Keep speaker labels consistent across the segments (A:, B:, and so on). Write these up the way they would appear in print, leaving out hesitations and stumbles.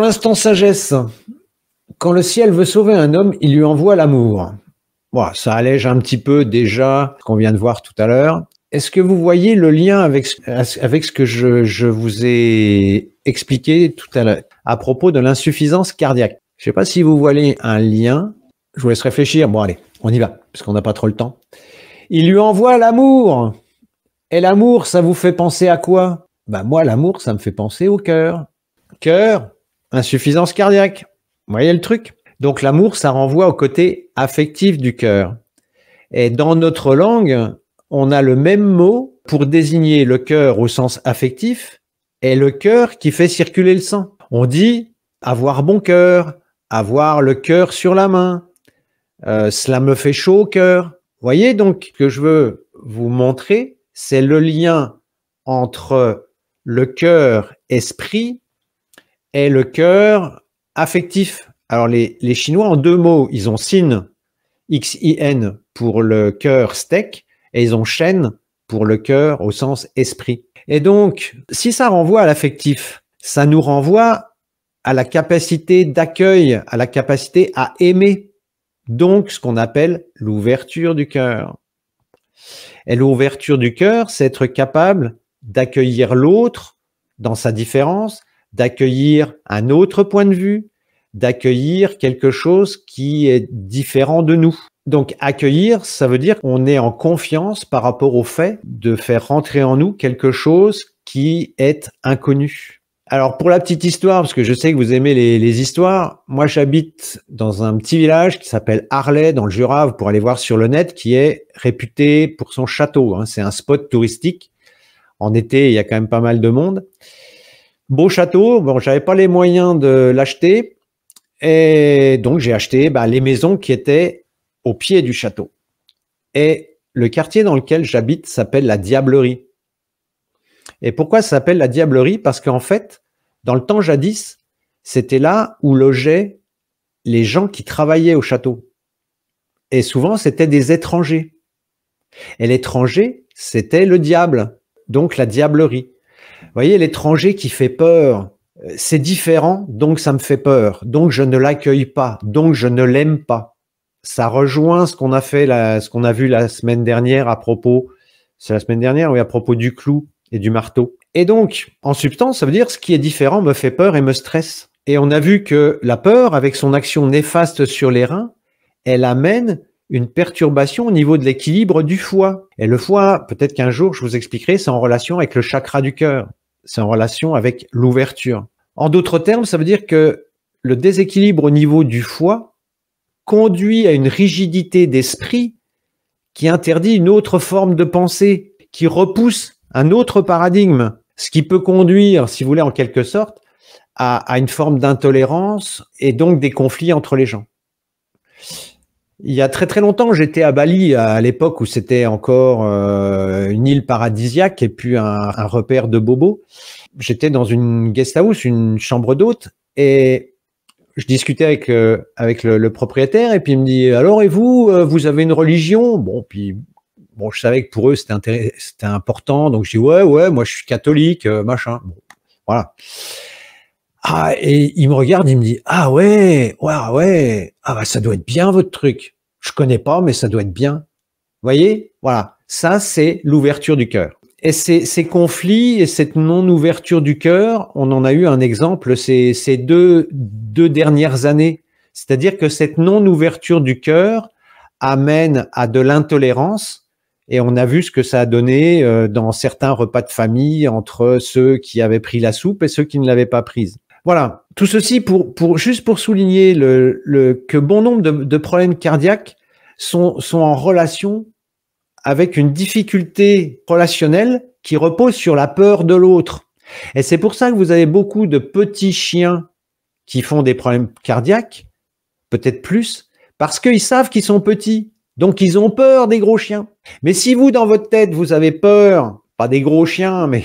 A: l'instant sagesse, quand le ciel veut sauver un homme, il lui envoie l'amour. Bon, ça allège un petit peu déjà ce qu'on vient de voir tout à l'heure. Est-ce que vous voyez le lien avec ce que je vous ai expliqué tout à l'heure à propos de l'insuffisance cardiaque? Je ne sais pas si vous voyez un lien. Je vous laisse réfléchir. Bon, allez, on y va, parce qu'on n'a pas trop le temps. Il lui envoie l'amour. Et l'amour, ça vous fait penser à quoi? Ben moi, l'amour, ça me fait penser au cœur. Cœur, insuffisance cardiaque. Vous voyez le truc? Donc l'amour, ça renvoie au côté affectif du cœur. Et dans notre langue, on a le même mot pour désigner le cœur au sens affectif et le cœur qui fait circuler le sang. On dit avoir bon cœur, avoir le cœur sur la main. Cela me fait chaud au cœur. Vous voyez donc ce que je veux vous montrer, c'est le lien entre le cœur esprit et le cœur affectif. Alors les Chinois ont deux mots, ils ont xin, X-I-N pour le cœur steak et ils ont shen pour le cœur au sens esprit. Et donc, si ça renvoie à l'affectif, ça nous renvoie à la capacité d'accueil, à la capacité à aimer. Donc, ce qu'on appelle l'ouverture du cœur. Et l'ouverture du cœur, c'est être capable d'accueillir l'autre dans sa différence, d'accueillir un autre point de vue, d'accueillir quelque chose qui est différent de nous. Donc, accueillir, ça veut dire qu'on est en confiance par rapport au fait de faire rentrer en nous quelque chose qui est inconnu. Alors, pour la petite histoire, parce que je sais que vous aimez les histoires, moi, j'habite dans un petit village qui s'appelle Arlay, dans le Jura, vous pourrez aller voir sur le net, qui est réputé pour son château. Hein. C'est un spot touristique. En été, il y a quand même pas mal de monde. Beau château. Bon, j'avais pas les moyens de l'acheter. Et donc, j'ai acheté les maisons qui étaient au pied du château. Et le quartier dans lequel j'habite s'appelle la Diablerie. Et pourquoi ça s'appelle la Diablerie? Parce qu'en fait, dans le temps jadis, c'était là où logeaient les gens qui travaillaient au château. Et souvent, c'était des étrangers. Et l'étranger, c'était le diable, donc la Diablerie. Vous voyez, l'étranger qui fait peur, c'est différent, donc ça me fait peur. Donc je ne l'accueille pas, donc je ne l'aime pas. Ça rejoint ce qu'on a fait, ce qu'on a vu la semaine dernière à propos, c'est la semaine dernière, oui, à propos du clou et du marteau. Et donc, en substance, ça veut dire ce qui est différent me fait peur et me stresse. Et on a vu que la peur, avec son action néfaste sur les reins, elle amène une perturbation au niveau de l'équilibre du foie. Et le foie, peut-être qu'un jour, je vous expliquerai, c'est en relation avec le chakra du cœur. C'est en relation avec l'ouverture. En d'autres termes, ça veut dire que le déséquilibre au niveau du foie conduit à une rigidité d'esprit qui interdit une autre forme de pensée, qui repousse un autre paradigme, ce qui peut conduire, si vous voulez, en quelque sorte, à une forme d'intolérance et donc des conflits entre les gens. Il y a très très longtemps, j'étais à Bali, à l'époque où c'était encore une île paradisiaque et puis un repère de bobos. J'étais dans une guest house, une chambre d'hôte, et je discutais avec le propriétaire, et puis il me dit « Alors, et vous, vous avez une religion ?» Bon, puis bon, je savais que pour eux, c'était important, donc je dis « Ouais, moi je suis catholique, machin. » Bon, voilà. Ah, et il me regarde, il me dit « Ah ouais, ça doit être bien votre truc. Je connais pas, mais ça doit être bien. » Vous voyez? Voilà. Ça, c'est l'ouverture du cœur. Et ces conflits et cette non-ouverture du cœur, on en a eu un exemple ces deux dernières années. C'est-à-dire que cette non-ouverture du cœur amène à de l'intolérance, et on a vu ce que ça a donné dans certains repas de famille entre ceux qui avaient pris la soupe et ceux qui ne l'avaient pas prise. Voilà. Tout ceci juste pour souligner que bon nombre de problèmes cardiaques sont en relation avec une difficulté relationnelle qui repose sur la peur de l'autre. Et c'est pour ça que vous avez beaucoup de petits chiens qui font des problèmes cardiaques, peut-être plus, parce qu'ils savent qu'ils sont petits. Donc, ils ont peur des gros chiens. Mais si vous, dans votre tête, vous avez peur, pas des gros chiens, mais,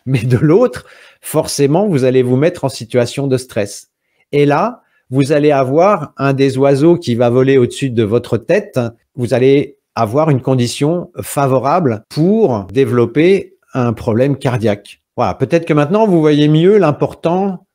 A: mais de l'autre, forcément, vous allez vous mettre en situation de stress. Et là, vous allez avoir un des oiseaux qui va voler au-dessus de votre tête. Vous allez avoir une condition favorable pour développer un problème cardiaque. Voilà, peut-être que maintenant, vous voyez mieux l'important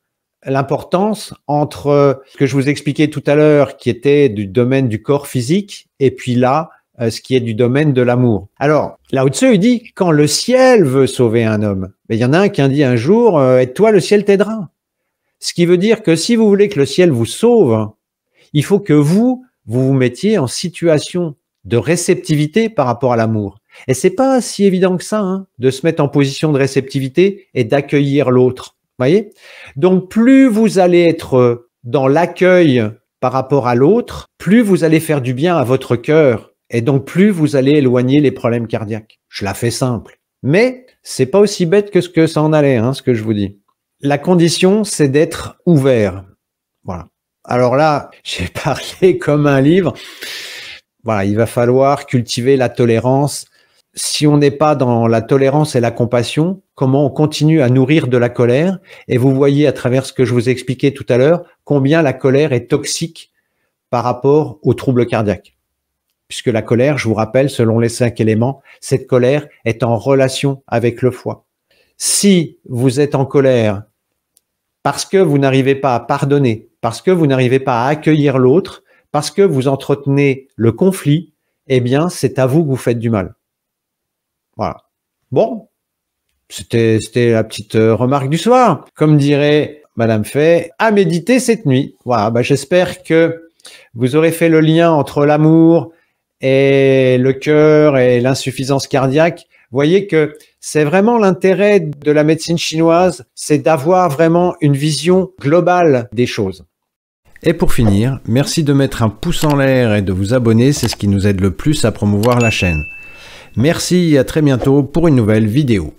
A: l'importance entre ce que je vous expliquais tout à l'heure, qui était du domaine du corps physique, et puis là, ce qui est du domaine de l'amour. Alors, Lao Tzu, il dit, quand le ciel veut sauver un homme, mais il y en a un qui a dit un jour, aide-toi, le ciel t'aidera. Ce qui veut dire que si vous voulez que le ciel vous sauve, il faut que vous vous mettiez en situation de réceptivité par rapport à l'amour. Et c'est pas si évident que ça, hein, de se mettre en position de réceptivité et d'accueillir l'autre. Voyez? Donc, plus vous allez être dans l'accueil par rapport à l'autre, plus vous allez faire du bien à votre cœur. Et donc, plus vous allez éloigner les problèmes cardiaques. Je la fais simple. Mais c'est pas aussi bête que ce que ça en allait, hein, ce que je vous dis. La condition, c'est d'être ouvert. Voilà. Alors là, j'ai parlé comme un livre. Voilà, il va falloir cultiver la tolérance. Si on n'est pas dans la tolérance et la compassion, comment on continue à nourrir de la colère? Et vous voyez à travers ce que je vous expliquais tout à l'heure, combien la colère est toxique par rapport aux troubles cardiaques. Puisque la colère, je vous rappelle, selon les 5 éléments, cette colère est en relation avec le foie. Si vous êtes en colère parce que vous n'arrivez pas à pardonner, parce que vous n'arrivez pas à accueillir l'autre, parce que vous entretenez le conflit, eh bien, c'est à vous que vous faites du mal. Voilà. Bon, c'était la petite remarque du soir. Comme dirait Madame Fay, à méditer cette nuit. Voilà, bah, j'espère que vous aurez fait le lien entre l'amour et le cœur et l'insuffisance cardiaque. Vous voyez que c'est vraiment l'intérêt de la médecine chinoise, c'est d'avoir vraiment une vision globale des choses. Et pour finir, merci de mettre un pouce en l'air et de vous abonner, c'est ce qui nous aide le plus à promouvoir la chaîne. Merci et à très bientôt pour une nouvelle vidéo.